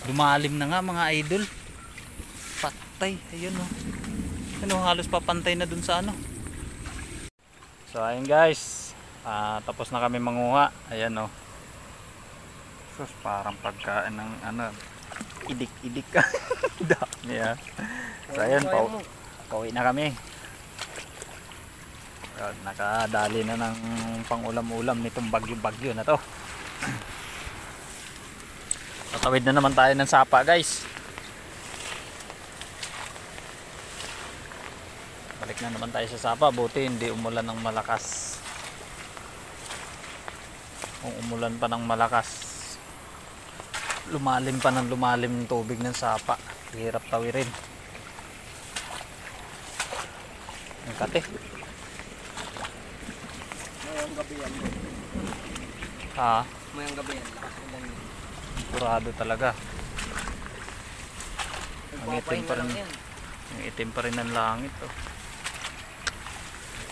Lumalim na nga mga idol. Patay, ayun oh. Ano, halos papantay na dun sa ano. So ayun guys, tapos na kami manguha. Ayan oh. Sus, parang pagkain ng ano, idik-idik. Dami ah. So ayun, pauwi na kami. Nakadali na ng pang-ulam-ulam nitong bagyo-bagyo na to. Tatawid na naman tayo ng sapa guys. Balik na naman tayo sa sapa. Buti hindi umulan ng malakas. Kung umulan pa ng malakas, lumalim pa ng lumalim ng tubig ng sapa. Hirap tawirin. Ang kate. Mayang gabi yan. Ha? Mayang gabi yan. Kurado talaga. Ang itim pa rin. Ang itim pa rin ng langit oh.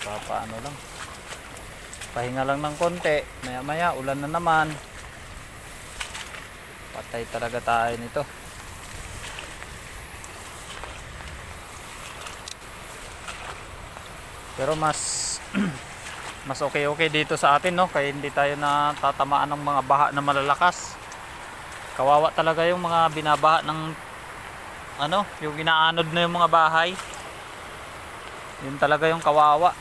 Papaano lang. Pahinga lang ng konti. Maya maya ulan na naman. Patay talaga tayo nito. Pero mas mas okay dito sa atin no, kaya hindi tayo natatamaan ng mga baha na malalakas. Kawawa talaga yung mga binabaha ng ano, yung inaanod na yung mga bahay. Yun talaga yung kawawa.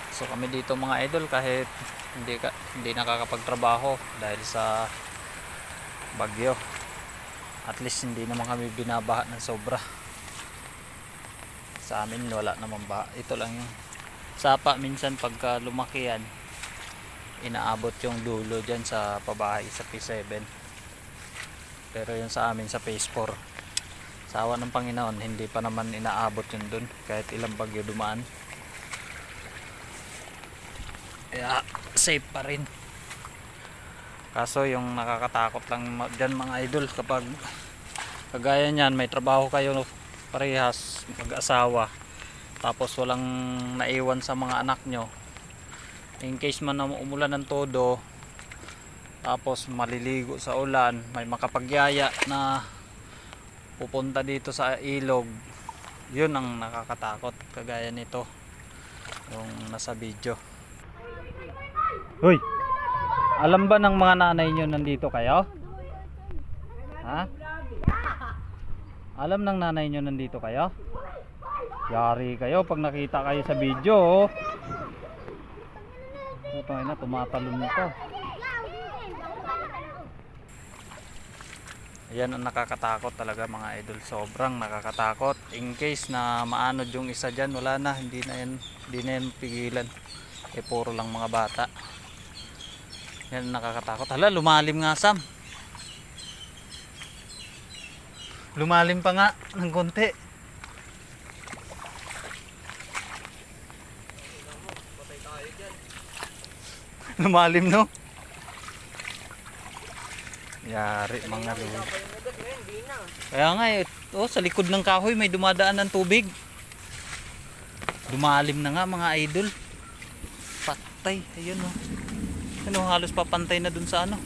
So kami dito mga idol, kahit hindi nakakapagtrabaho dahil sa bagyo, at least hindi naman kami binabaha ng sobra. Sa amin wala naman baha. Ito lang yung sapa, minsan pagka lumaki yan, inaabot yung dulo dyan sa pabahay sa P7, pero yun sa amin sa Phase 4, sa awa ng Panginoon hindi pa naman inaabot yun dun kahit ilang bagyo dumaan, kaya safe pa rin. Kaso yung nakakatakot lang dyan mga idol, kapag kagaya nyan may trabaho kayo parehas mag-asawa, tapos walang naiwan sa mga anak nyo, in case man na umulan ng todo, tapos maliligo sa ulan, may makapagyaya na pupunta dito sa ilog, yun ang nakakatakot. Kagaya nito yung nasa video. Hoy, alam ba ng mga nanay nyo nandito kayo? Ha? Alam ng nanay nyo nandito kayo? Yari kayo pag nakita kayo sa video oh. Ito na, tumatalon nito. Ayan ang nakakatakot talaga mga idol. Sobrang nakakatakot. In case na maanod yung isa dyan, wala na. Hindi na yan pigilan. Puro lang mga bata. Yan ang nakakatakot. Hala, lumalim nga Sam. Lumalim pa nga ng konti. Lumalim no? Yari mga lulo. Kaya nga oh, sa likod ng kahoy may dumadaan ng tubig. Lumalim na nga mga idol. Patay, ayun oh. Ano, halos papantay na dun sa ano.